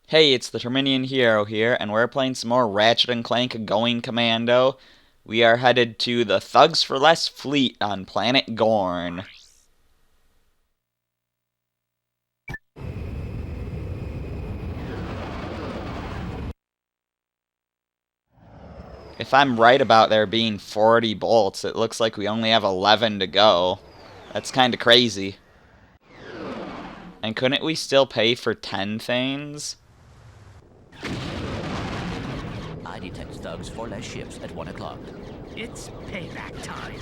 Hey, it's the Terminian Hero here, and we're playing some more Ratchet Clank Going Commando. We are headed to the Thugs for Less fleet on planet Gorn. If I'm right about there being 40 bolts, it looks like we only have 11 to go. That's kinda crazy. And couldn't we still pay for 10 things? I detect thugs for less ships at 1 o'clock. It's payback time.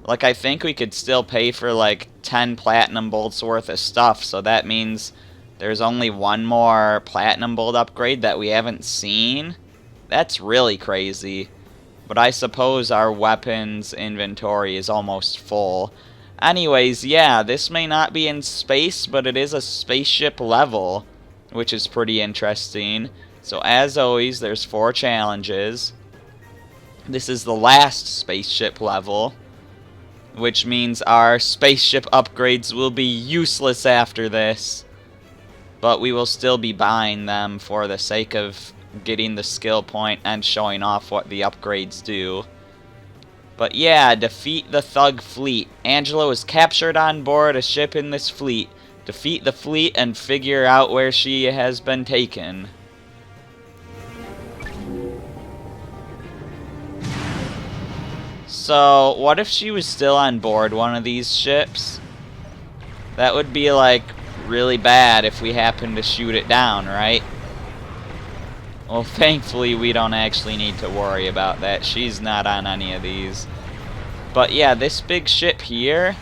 Like, I think we could still pay for, like, 10 platinum bolts worth of stuff, so that means there's only one more platinum bolt upgrade that we haven't seen. That's really crazy. But I suppose our weapons inventory is almost full. Anyways, yeah, this may not be in space, but it is a spaceship level, which is pretty interesting. So as always, there's 4 challenges. This is the last spaceship level, which means our spaceship upgrades will be useless after this. But we will still be buying them for the sake of getting the skill point and showing off what the upgrades do. But yeah, defeat the Thug fleet. Angela was captured on board a ship in this fleet. Defeat the fleet and figure out where she has been taken. So, what if she was still on board one of these ships? That would be, like, really bad if we happened to shoot it down, right? Well, thankfully, we don't actually need to worry about that. She's not on any of these. But yeah, this big ship here.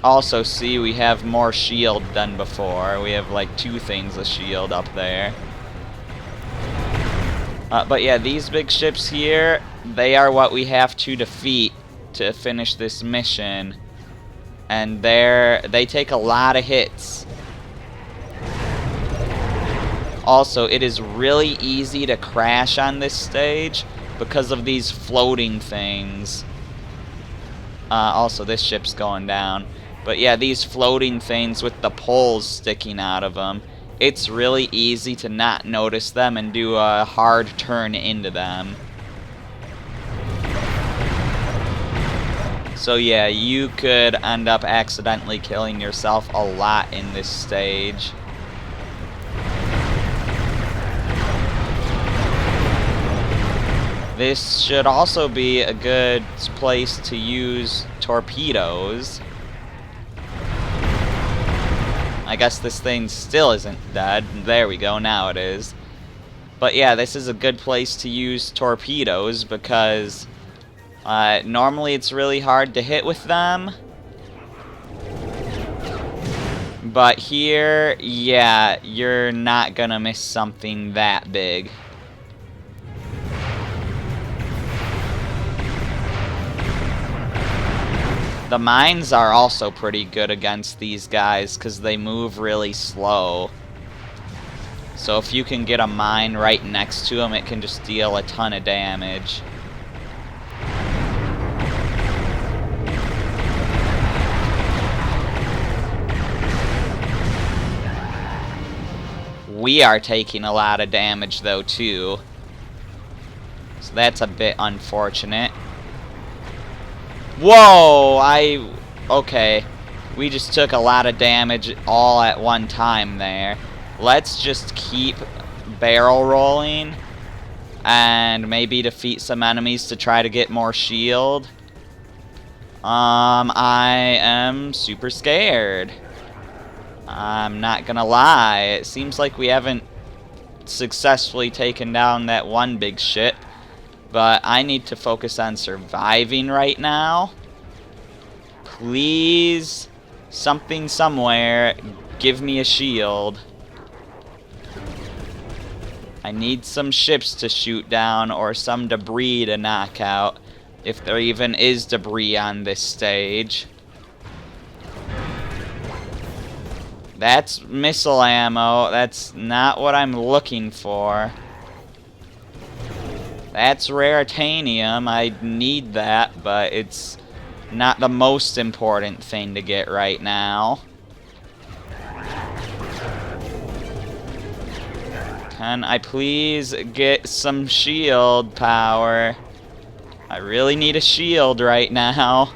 Also, see, we have more shield than before. We have, like, 2 things of shield up there. But yeah, these big ships here, they are what we have to defeat to finish this mission. And they take a lot of hits. Also, it is really easy to crash on this stage because of these floating things. Also, this ship's going down. But yeah, these floating things with the poles sticking out of them. It's really easy to not notice them and do a hard turn into them. So yeah, you could end up accidentally killing yourself a lot in this stage. This should also be a good place to use torpedoes. I guess this thing still isn't dead. There we go, now it is. But yeah, this is a good place to use torpedoes because normally it's really hard to hit with them. But here, yeah, you're not gonna miss something that big. The mines are also pretty good against these guys because they move really slow. So if you can get a mine right next to them, it can just deal a ton of damage. We are taking a lot of damage though too. So that's a bit unfortunate. Whoa! Okay. We just took a lot of damage all at one time there. Let's just keep barrel rolling and maybe defeat some enemies to try to get more shield. I am super scared. I'm not gonna lie. It seems like we haven't successfully taken down that one big ship. But I need to focus on surviving right now. Please, something somewhere, give me a shield. I need some ships to shoot down or some debris to knock out, if there even is debris on this stage. That's missile ammo. That's not what I'm looking for. That's raritanium. I need that, but it's not the most important thing to get right now. Can I please get some shield power? I really need a shield right now.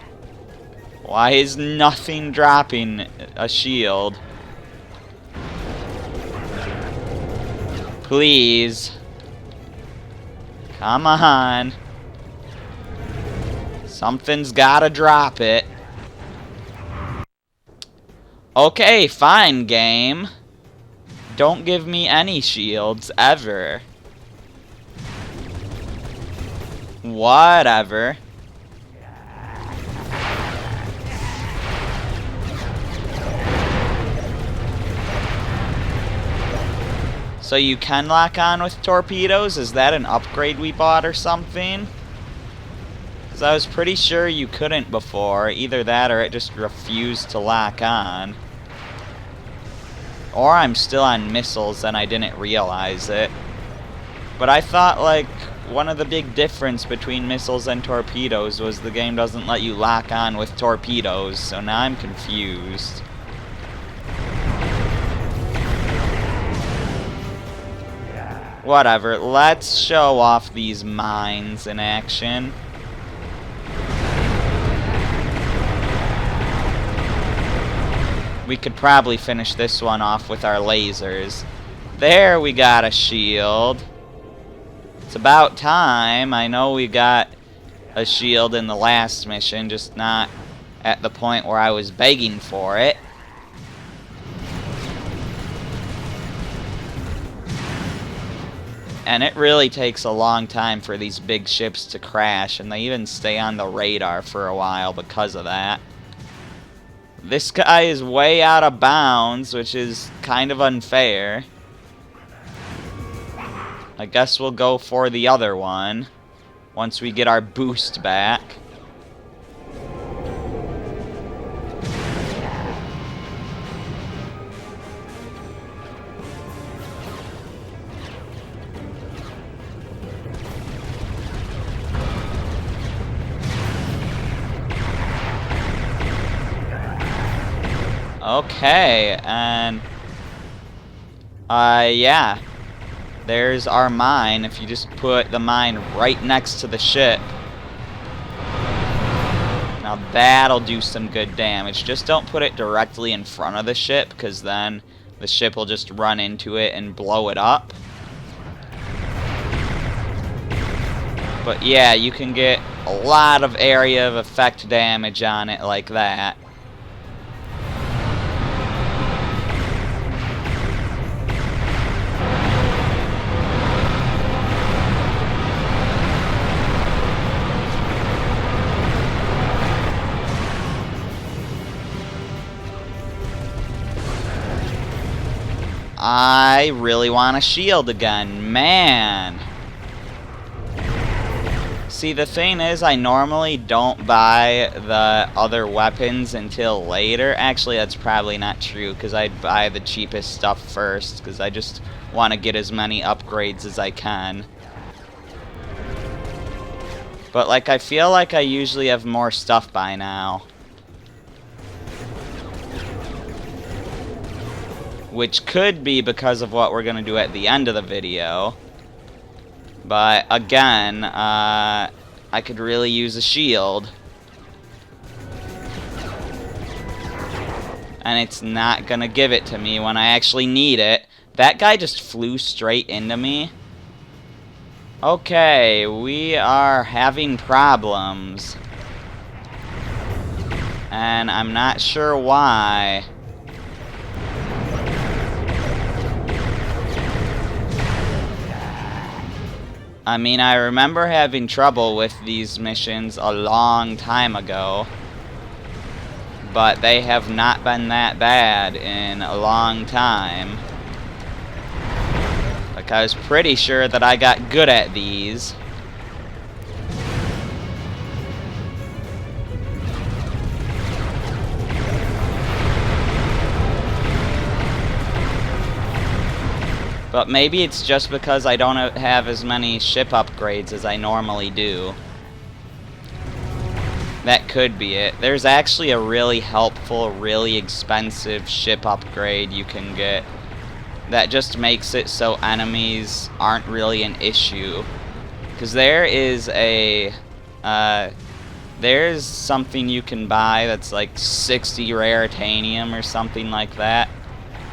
Why is nothing dropping a shield? Please. Come on. Something's gotta drop it. Okay, fine, game. Don't give me any shields, ever. Whatever. So you can lock on with torpedoes? Is that an upgrade we bought or something? Because I was pretty sure you couldn't before. Either that or it just refused to lock on. Or I'm still on missiles and I didn't realize it. But I thought, like, one of the big difference between missiles and torpedoes was the game doesn't let you lock on with torpedoes, so now I'm confused. Whatever, let's show off these mines in action. We could probably finish this one off with our lasers. There, we got a shield. It's about time. I know we got a shield in the last mission, just not at the point where I was begging for it. And it really takes a long time for these big ships to crash, and they even stay on the radar for a while because of that. This guy is way out of bounds, which is kind of unfair. I guess we'll go for the other one once we get our boost back. Okay, and yeah, there's our mine. If you just put the mine right next to the ship, now that'll do some good damage. Just don't put it directly in front of the ship, because then the ship will just run into it and blow it up. But yeah, you can get a lot of area of effect damage on it like that. I really want a shield again, man. See, the thing is, I normally don't buy the other weapons until later. Actually, that's probably not true, because I'd buy the cheapest stuff first, because I just want to get as many upgrades as I can. But, like, I feel like I usually have more stuff by now. Which could be because of what we're going to do at the end of the video. But, again, I could really use a shield. And it's not going to give it to me when I actually need it. That guy just flew straight into me. Okay, we are having problems. And I'm not sure why. I mean, I remember having trouble with these missions a long time ago, but they have not been that bad in a long time. Like, I was pretty sure that I got good at these. But maybe it's just because I don't have as many ship upgrades as I normally do. That could be it. There's actually a really helpful, really expensive ship upgrade you can get that just makes it so enemies aren't really an issue. Because there is a... there's something you can buy that's like 60 rare titanium or something like that.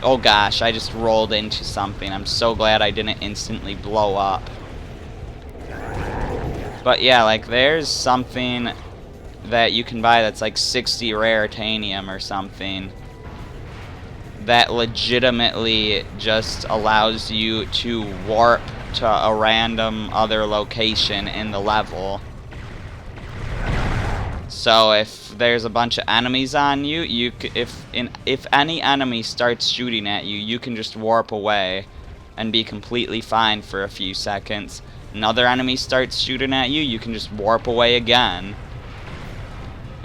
Oh gosh, I just rolled into something. I'm so glad I didn't instantly blow up. But yeah, like there's something that you can buy that's like 60 rare titanium or something that legitimately just allows you to warp to a random other location in the level. So if there's a bunch of enemies on you, if any enemy starts shooting at you, you can just warp away and be completely fine for a few seconds. Another enemy starts shooting at you, you can just warp away again.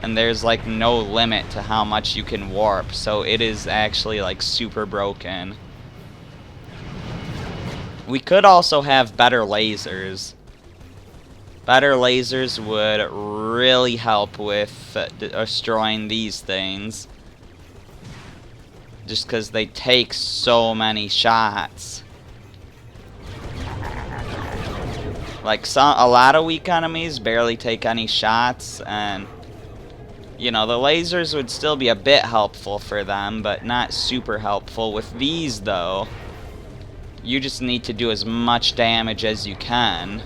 And there's like no limit to how much you can warp, so it is actually like super broken. We could also have better lasers. Better lasers would really help with destroying these things. Just because they take so many shots. Like a lot of weak enemies barely take any shots, and you know, the lasers would still be a bit helpful for them, but not super helpful. With these though, you just need to do as much damage as you can.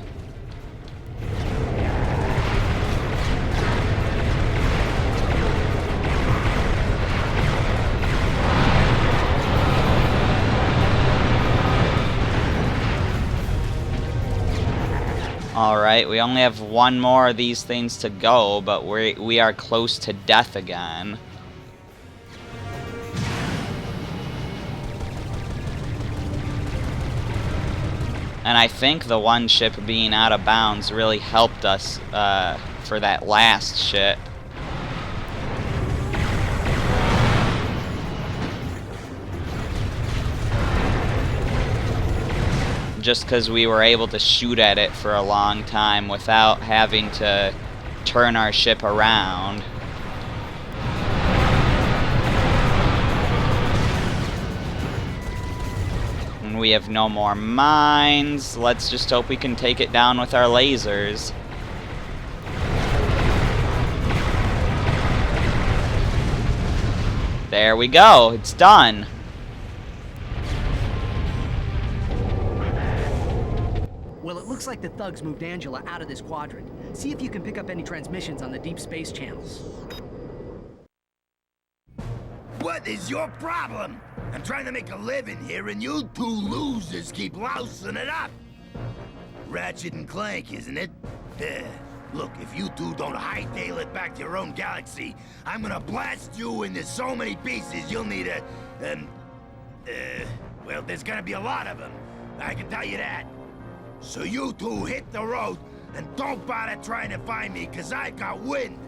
Alright, we only have one more of these things to go, but we are close to death again. And I think the one ship being out of bounds really helped us for that last ship. Just because we were able to shoot at it for a long time without having to turn our ship around. And we have no more mines. Let's just hope we can take it down with our lasers. There we go. It's done. Well, it looks like the thugs moved Angela out of this quadrant. See if you can pick up any transmissions on the deep space channels. What is your problem? I'm trying to make a living here, and you two losers keep lousing it up. Ratchet and Clank, isn't it? Look, if you two don't hightail it back to your own galaxy, I'm gonna blast you into so many pieces you'll need a... well, there's gonna be a lot of them. I can tell you that. So you two hit the road, and don't bother trying to find me, because I've got wind.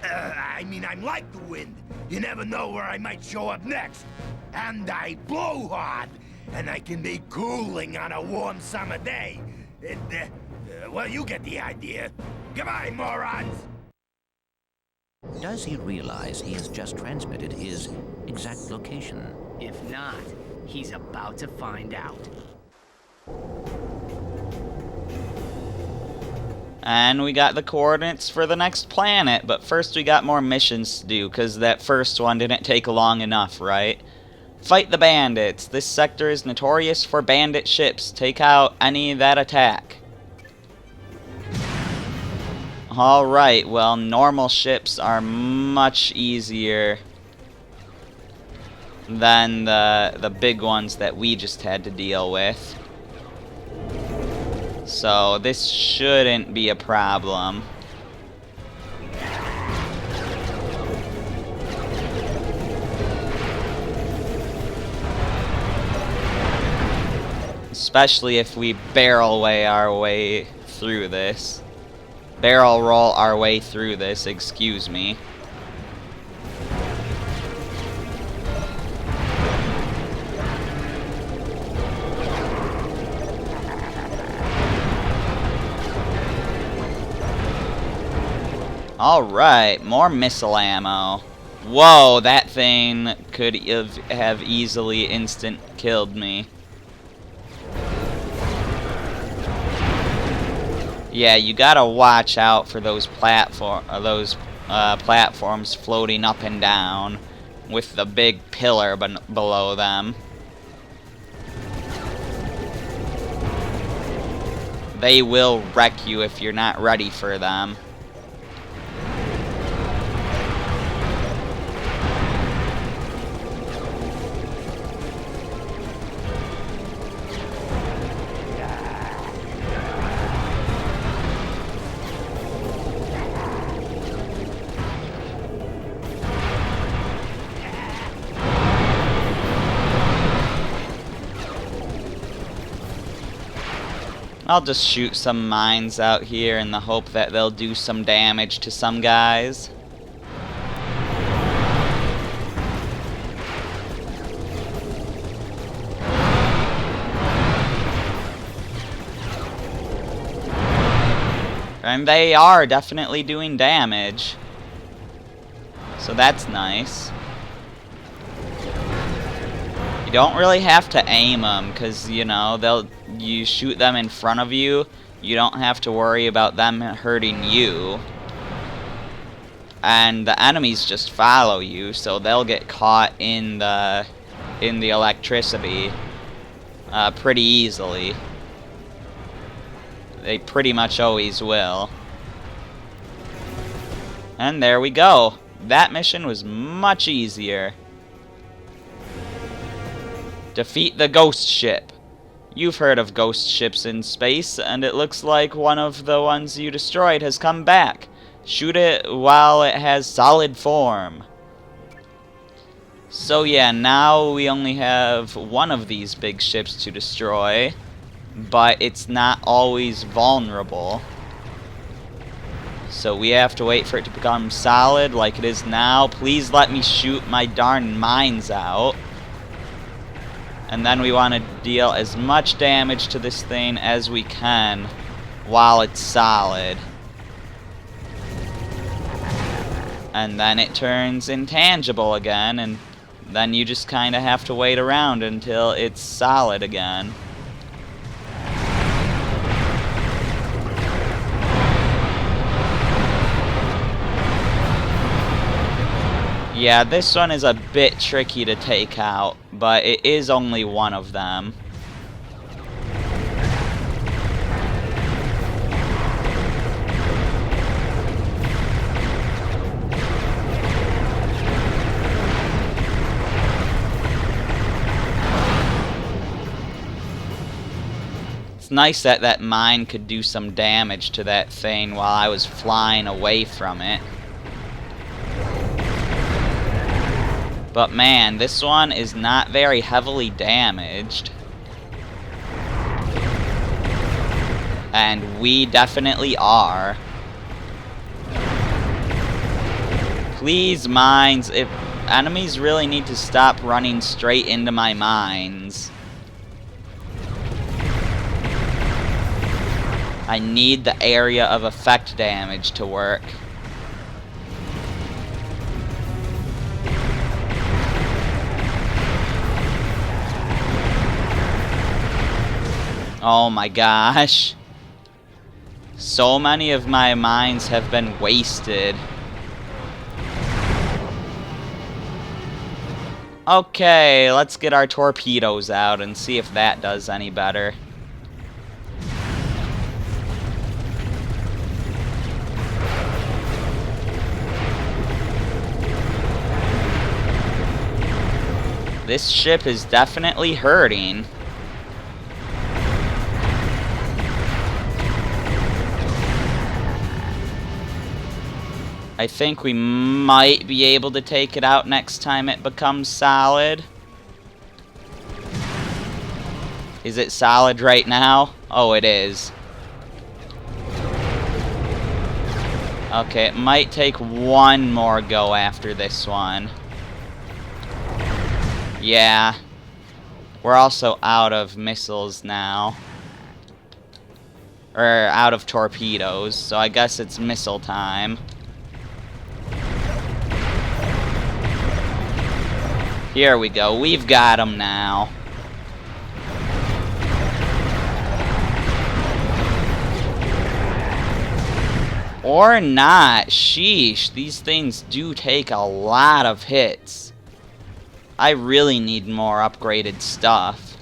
I mean, I'm like the wind. You never know where I might show up next. And I blow hard, and I can be cooling on a warm summer day. Well, you get the idea. Goodbye, morons! Does he realize he has just transmitted his exact location? If not, he's about to find out. And we got the coordinates for the next planet, but first we got more missions to do, because that first one didn't take long enough, right? Fight the bandits. This sector is notorious for bandit ships. Take out any that attack. Alright, well, normal ships are much easier than the big ones that we just had to deal with. So this shouldn't be a problem. Especially if we barrel our way through this. Barrel roll our way through this, excuse me. Alright, more missile ammo. Whoa, that thing could have easily instant killed me. Yeah, you gotta watch out for those platforms floating up and down with the big pillar below them. They will wreck you if you're not ready for them. I'll just shoot some mines out here in the hope that they'll do some damage to some guys. And they are definitely doing damage. So that's nice. You don't really have to aim them, because, you know, you shoot them in front of you. You don't have to worry about them hurting you. And the enemies just follow you, so they'll get caught in the electricity pretty easily. They pretty much always will. And there we go. That mission was much easier. Defeat the ghost ship. You've heard of ghost ships in space, and it looks like one of the ones you destroyed has come back. Shoot it while it has solid form. So yeah, now we only have one of these big ships to destroy, but it's not always vulnerable. So we have to wait for it to become solid like it is now. Please let me shoot my darn mines out. And then we want to deal as much damage to this thing as we can while it's solid. And then it turns intangible again, and then you just kind of have to wait around until it's solid again. Yeah, this one is a bit tricky to take out, but it is only one of them. It's nice that that mine could do some damage to that thing while I was flying away from it. But man, this one is not very heavily damaged. And we definitely are. Please, mines, if enemies really need to stop running straight into my mines. I need the area of effect damage to work. Oh my gosh. So many of my mines have been wasted. Okay, let's get our torpedoes out and see if that does any better. This ship is definitely hurting. I think we might be able to take it out next time it becomes solid. Is it solid right now? Oh, it is. Okay, it might take one more go after this one. Yeah. We're also out of missiles now. Or out of torpedoes, so I guess it's missile time. Here we go. We've got him now. Or not. Sheesh. These things do take a lot of hits. I really need more upgraded stuff.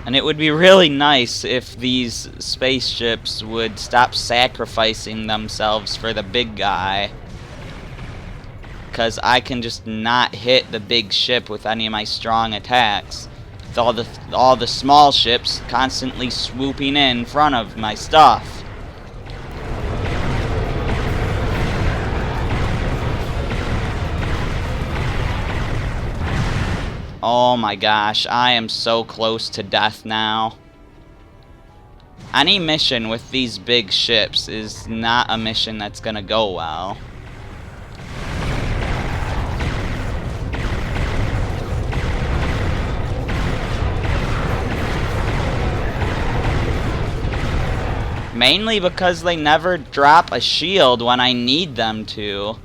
And it would be really nice if these spaceships would stop sacrificing themselves for the big guy. Because I can just not hit the big ship with any of my strong attacks. With all the small ships constantly swooping in front of my stuff. Oh my gosh, I am so close to death now. Any mission with these big ships is not a mission that's gonna go well. Mainly because they never drop a shield when I need them to.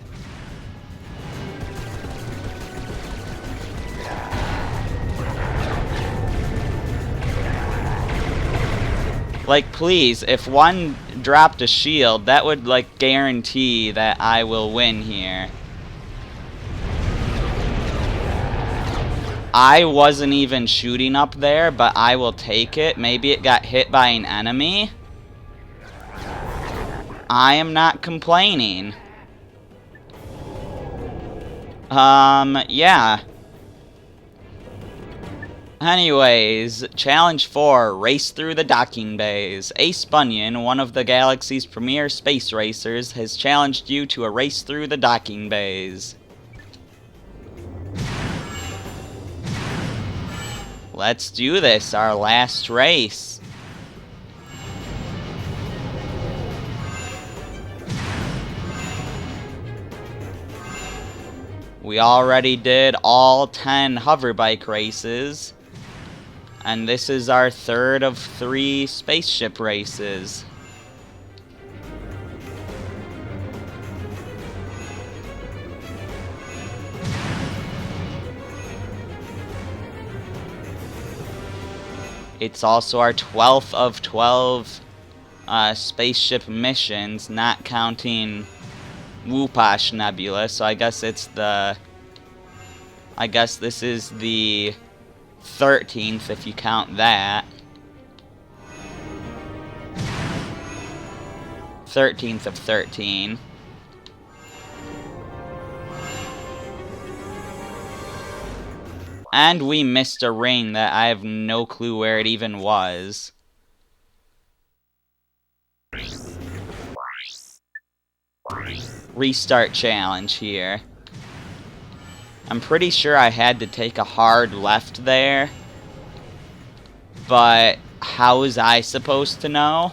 Like, please, if one dropped a shield, that would, like, guarantee that I will win here. I wasn't even shooting up there, but I will take it. Maybe it got hit by an enemy. I am not complaining. Yeah. Anyways, Challenge 4, Race Through the Docking Bays. Ace Bunyan, one of the galaxy's premier space racers, has challenged you to a race through the docking bays. Let's do this, our last race. We already did all 10 hoverbike races. And this is our third of 3 spaceship races. It's also our 12th of 12 spaceship missions, not counting Wupash Nebula, so I guess it's the... I guess this is the 13th if you count that. 13th of 13. And we missed a ring that I have no clue where it even was. Restart challenge here. I'm pretty sure I had to take a hard left there. But how was I supposed to know?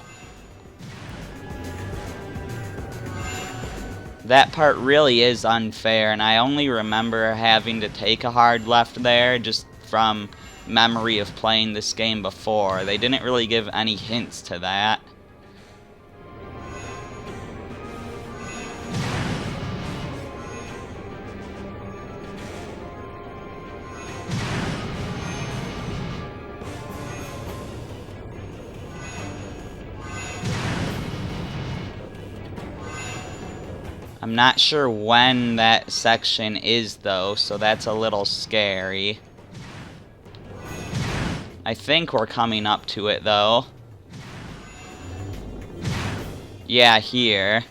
That part really is unfair, and I only remember having to take a hard left there just from memory of playing this game before. They didn't really give any hints to that. I'm not sure when that section is, though, so that's a little scary. I think we're coming up to it, though. Yeah, here.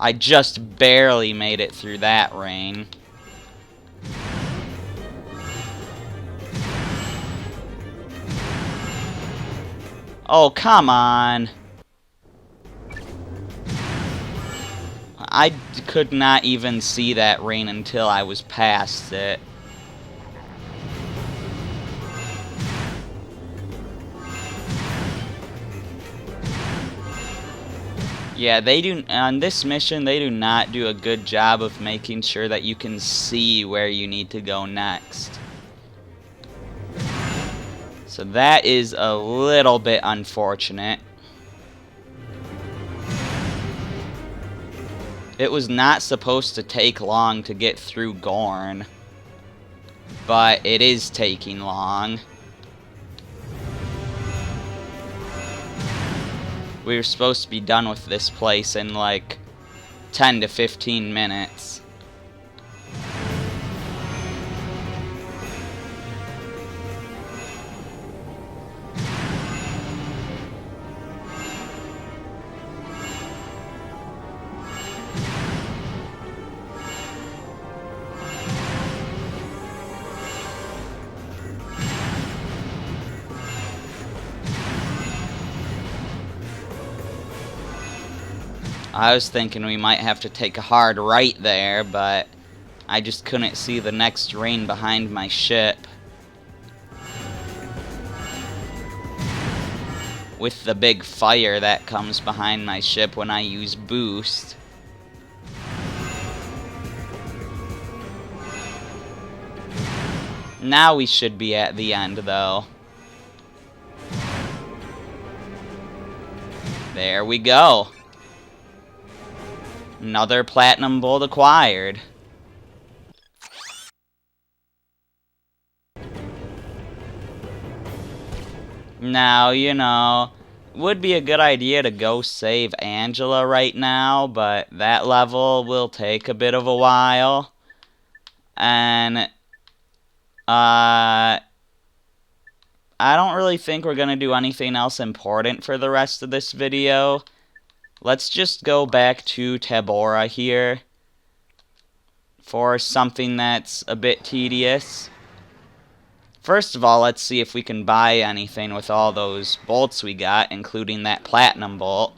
I just barely made it through that ring. Oh, come on. I could not even see that ring until I was past it. Yeah, on this mission, they do not do a good job of making sure that you can see where you need to go next. So that is a little bit unfortunate. It was not supposed to take long to get through Gorn, but it is taking long. We were supposed to be done with this place in like 10 to 15 minutes. I was thinking we might have to take a hard right there, but I just couldn't see the next terrain behind my ship. With the big fire that comes behind my ship when I use boost. Now we should be at the end, though. There we go. Another platinum bolt acquired. Now, you know, would be a good idea to go save Angela right now, but that level will take a bit of a while. And, I don't really think we're gonna do anything else important for the rest of this video. Let's just go back to Tabora here for something that's a bit tedious. First of all, let's see if we can buy anything with all those bolts we got, including that platinum bolt.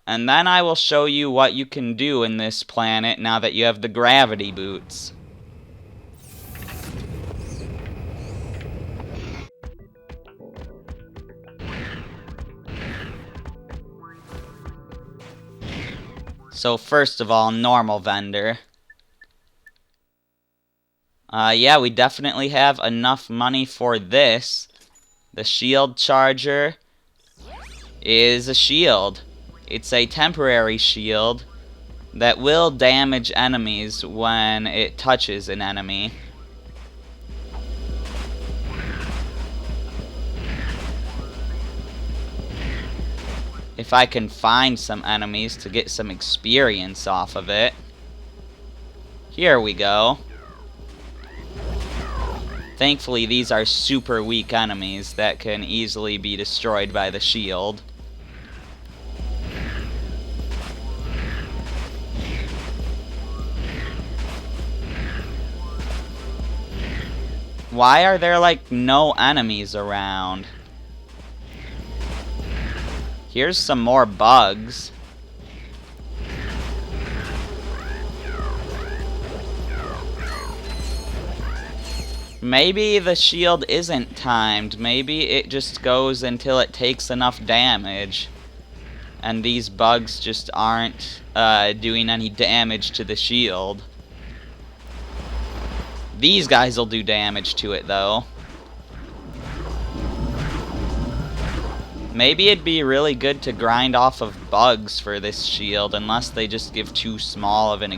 And then I will show you what you can do in this planet now that you have the gravity boots. So first of all, normal vendor. Yeah, we definitely have enough money for this. The shield charger is a shield. It's a temporary shield that will damage enemies when it touches an enemy. If I can find some enemies to get some experience off of it. Here we go. Thankfully, these are super weak enemies that can easily be destroyed by the shield. Why are there, like, no enemies around? Here's some more bugs. Maybe the shield isn't timed. Maybe it just goes until it takes enough damage. And these bugs just aren't doing any damage to the shield. These guys will do damage to it, though. Maybe it'd be really good to grind off of bugs for this shield, unless they just give too small of an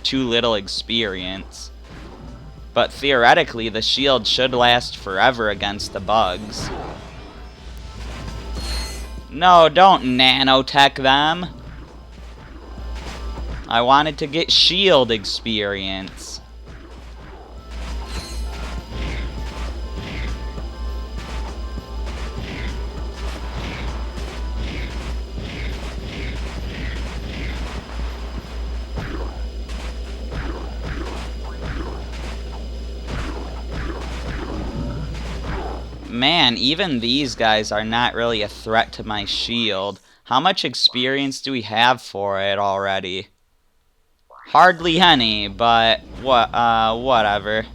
too little experience. But theoretically, the shield should last forever against the bugs. No, don't nanotech them. I wanted to get shield experience. Man, even these guys are not really a threat to my shield. How much experience do we have for it already? Hardly any, but whatever.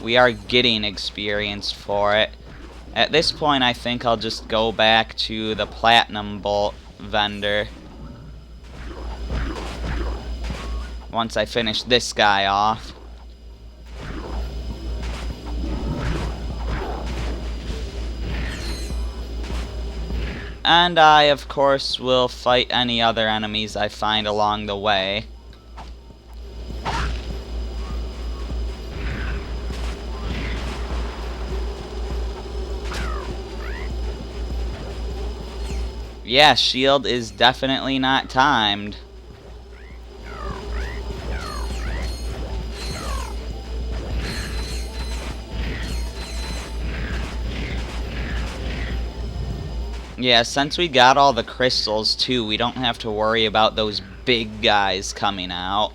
We are getting experience for it. At this point, I think I'll just go back to the platinum bolt vendor. Once I finish this guy off. And I, of course, will fight any other enemies I find along the way. Yeah, shield is definitely not timed. Yeah, since we got all the crystals too, we don't have to worry about those big guys coming out.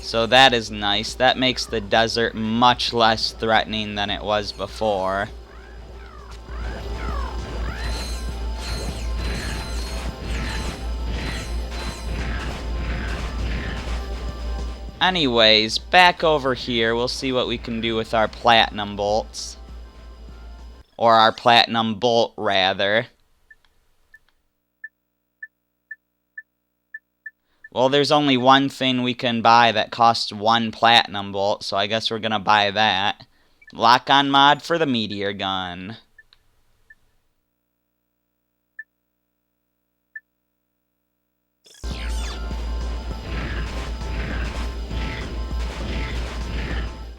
So that is nice. That makes the desert much less threatening than it was before. Anyways, back over here, we'll see what we can do with our platinum bolts. Or our platinum bolt, rather. Well, there's only one thing we can buy that costs 1 platinum bolt, so I guess we're gonna buy that. Lock-on mod for the meteor gun.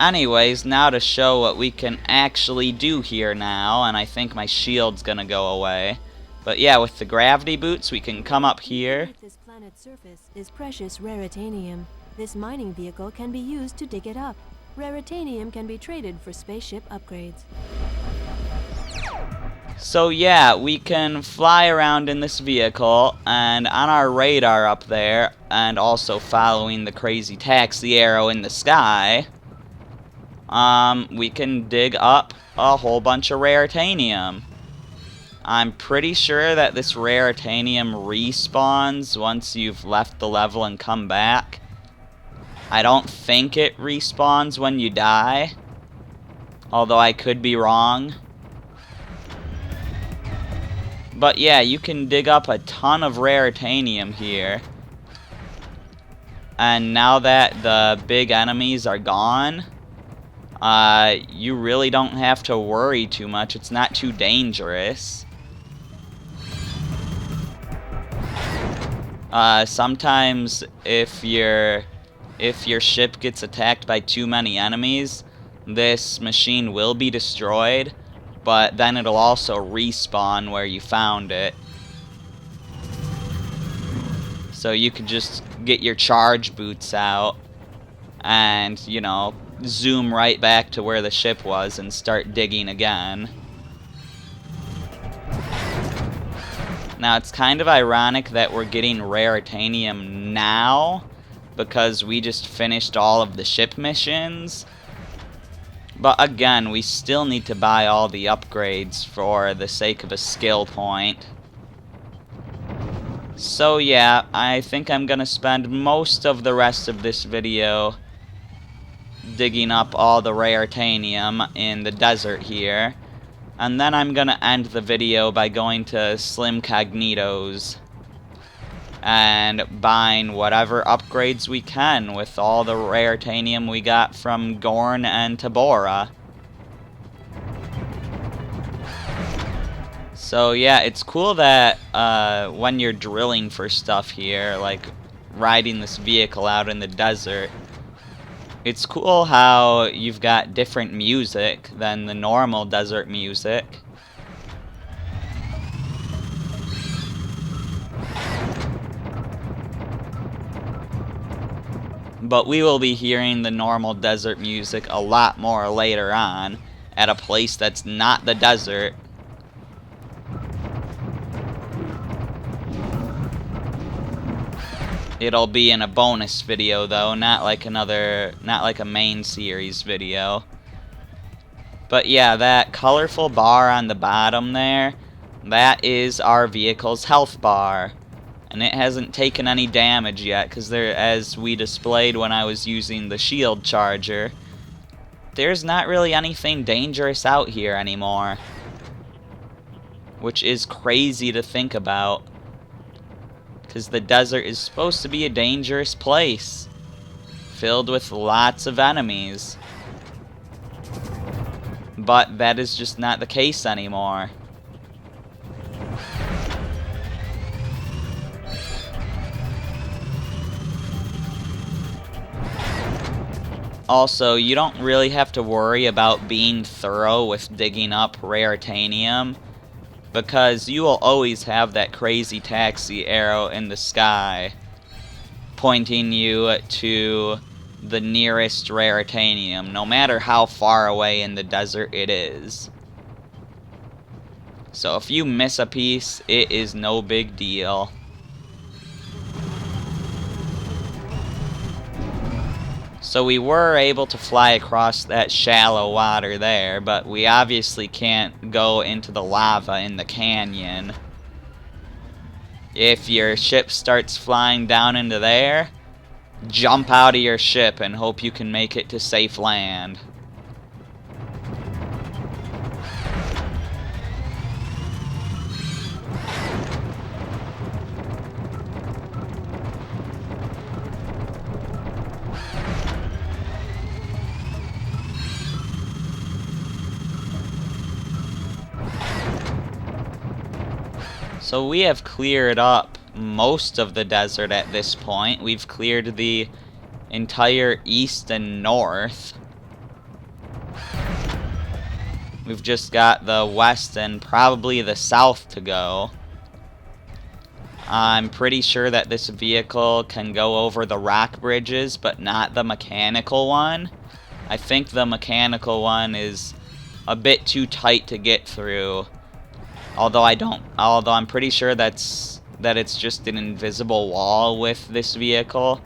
Anyways, now to show what we can actually do here now, and I think my shield's gonna go away. But yeah, with the gravity boots, we can come up here. This planet's surface is precious raritanium. This mining vehicle can be used to dig it up. Raritanium can be traded for spaceship upgrades. So yeah, we can fly around in this vehicle, and on our radar up there, and also following the crazy taxi arrow in the sky, we can dig up a whole bunch of raritanium. I'm pretty sure that this raritanium respawns once you've left the level and come back. I don't think it respawns when you die, although I could be wrong. But yeah, you can dig up a ton of raritanium here. And now that the big enemies are gone, you really don't have to worry too much. It's not too dangerous. Sometimes if your ship gets attacked by too many enemies, this machine will be destroyed, but then it'll also respawn where you found it. So you can just get your charge boots out and, you know, zoom right back to where the ship was and start digging again. Now, it's kind of ironic that we're getting raritanium now, because we just finished all of the ship missions. But again, we still need to buy all the upgrades for the sake of a skill point. So yeah, I think I'm gonna spend most of the rest of this video digging up all the raritanium in the desert here. And then I'm gonna end the video by going to Slim Cognito's and buying whatever upgrades we can with all the raritanium we got from Gorn and Tabora. So yeah, it's cool that when you're drilling for stuff here, like riding this vehicle out in the desert, it's cool how you've got different music than the normal desert music. But we will be hearing the normal desert music a lot more later on, at a place that's not the desert. It'll be in a bonus video though, not like a main series video. But yeah, that colorful bar on the bottom there, that is our vehicle's health bar. And it hasn't taken any damage yet, because as we displayed when I was using the shield charger, there's not really anything dangerous out here anymore. Which is crazy to think about, because the desert is supposed to be a dangerous place, filled with lots of enemies. But that is just not the case anymore. Also, you don't really have to worry about being thorough with digging up raritanium, because you will always have that crazy taxi arrow in the sky pointing you to the nearest raritanium, no matter how far away in the desert it is. So if you miss a piece, it is no big deal. So we were able to fly across that shallow water there, but we obviously can't go into the lava in the canyon. If your ship starts flying down into there, jump out of your ship and hope you can make it to safe land. So we have cleared up most of the desert at this point. We've cleared the entire east and north. We've just got the west and probably the south to go. I'm pretty sure that this vehicle can go over the rock bridges, but not the mechanical one. I think the mechanical one is a bit too tight to get through. Although I'm pretty sure that it's just an invisible wall with this vehicle.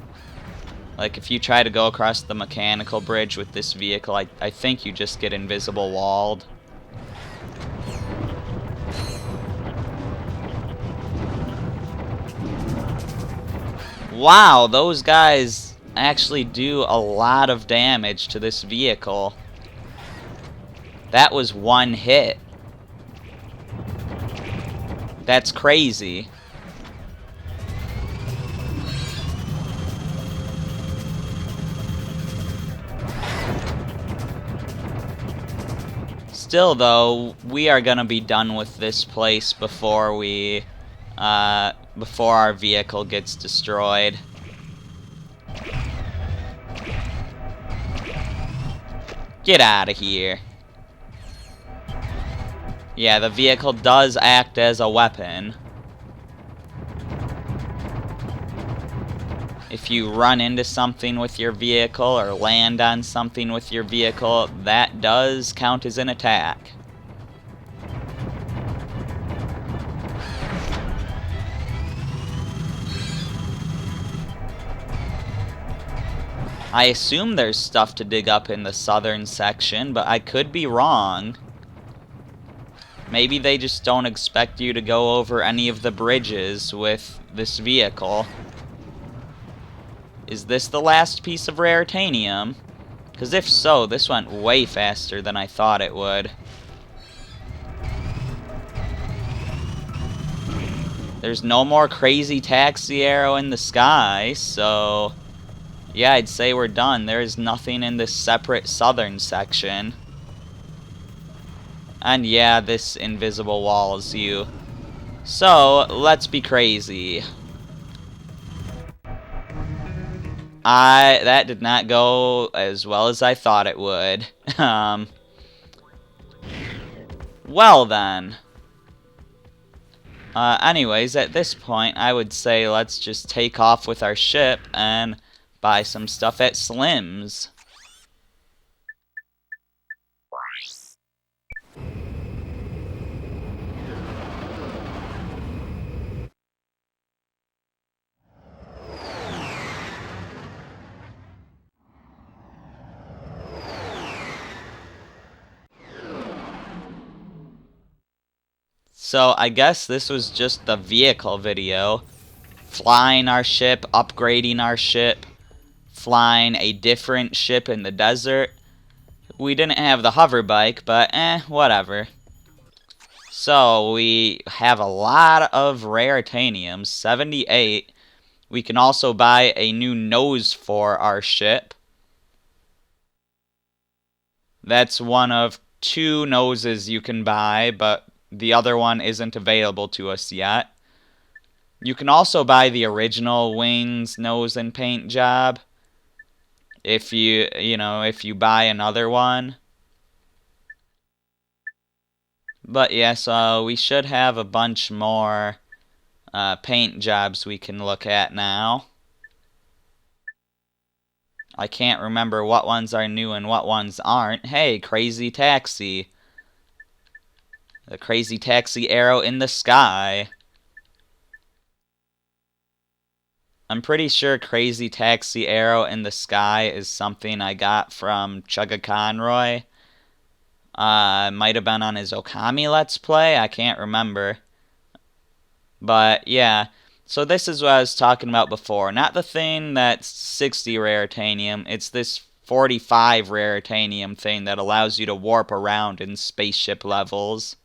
Like if you try to go across the mechanical bridge with this vehicle, I think you just get invisible walled. Wow, those guys actually do a lot of damage to this vehicle. That was one hit. That's crazy. Still though, we are gonna be done with this place before our vehicle gets destroyed. Get out of here. Yeah, the vehicle does act as a weapon. If you run into something with your vehicle or land on something with your vehicle, that does count as an attack. I assume there's stuff to dig up in the southern section, but I could be wrong. Maybe they just don't expect you to go over any of the bridges with this vehicle. Is this the last piece of raritanium? Because if so, this went way faster than I thought it would. There's no more crazy taxi arrow in the sky, so yeah, I'd say we're done. There is nothing in this separate southern section. And yeah, this invisible walls you. So, let's be crazy. That did not go as well as I thought it would. Well then. Anyways, at this point, I would say let's just take off with our ship and buy some stuff at Slim's. So I guess this was just the vehicle video. Flying our ship, upgrading our ship, flying a different ship in the desert. We didn't have the hover bike, but whatever. So we have a lot of raritanium, 78. We can also buy a new nose for our ship. That's one of 2 noses you can buy, but the other one isn't available to us yet. You can also buy the original wings, nose, and paint job. if if you buy another one. But yeah, so we should have a bunch more paint jobs we can look at now. I can't remember what ones are new and what ones aren't. Hey, Crazy Taxi. The Crazy Taxi arrow in the sky. I'm pretty sure Crazy Taxi arrow in the sky is something I got from Chugga Conroy. Might have been on his Okami Let's Play. I can't remember. But yeah, so this is what I was talking about before. Not the thing that's 60 raritanium. It's this 45 raritanium thing that allows you to warp around in spaceship levels.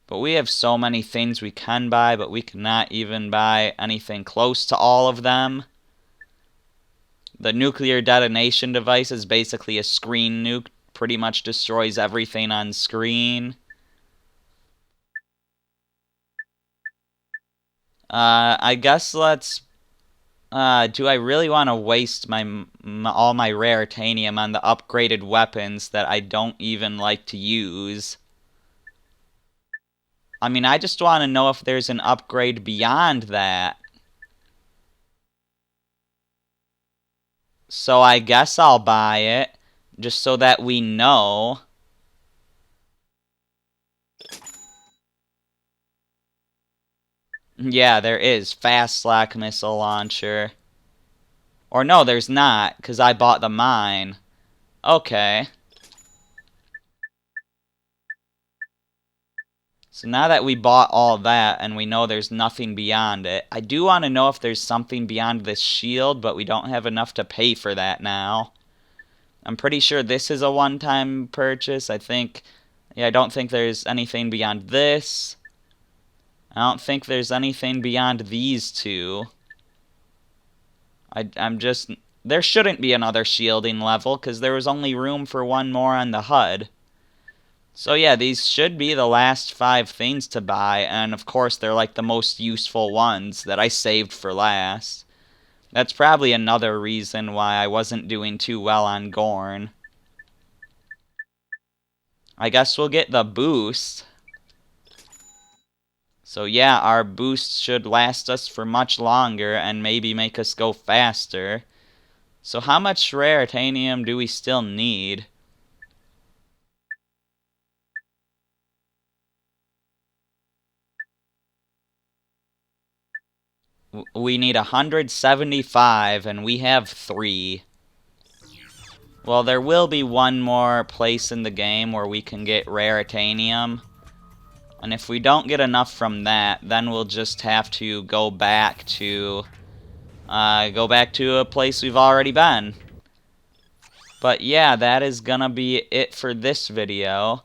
But we have so many things we can buy, but we cannot even buy anything close to all of them. The nuclear detonation device is basically a screen nuke. Pretty much destroys everything on screen. I guess let's... do I really want to waste all my raritanium on the upgraded weapons that I don't even like to use? I mean, I just want to know if there's an upgrade beyond that. So I guess I'll buy it, just so that we know. Yeah, there is. Fast Slack Missile Launcher. Or no, there's not, because I bought the mine. Okay. So now that we bought all that and we know there's nothing beyond it, I do want to know if there's something beyond this shield, but we don't have enough to pay for that now. I'm pretty sure this is a one-time purchase. I don't think there's anything beyond this. I don't think there's anything beyond these two. There shouldn't be another shielding level, because there was only room for one more on the HUD. So yeah, these should be the last 5 things to buy, and of course they're like the most useful ones that I saved for last. That's probably another reason why I wasn't doing too well on Gorn. I guess we'll get the boost. So yeah, our boost should last us for much longer and maybe make us go faster. So how much raritanium do we still need? We need 175, and we have 3. Well, there will be one more place in the game where we can get raritanium. And if we don't get enough from that, then we'll just have to go back to a place we've already been. But yeah, that is gonna be it for this video.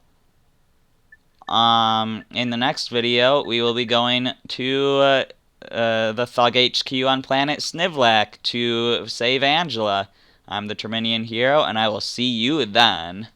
In the next video, we will be going to the Thug HQ on planet Snivlac to save Angela. I'm the Terminian Hero, and I will see you then.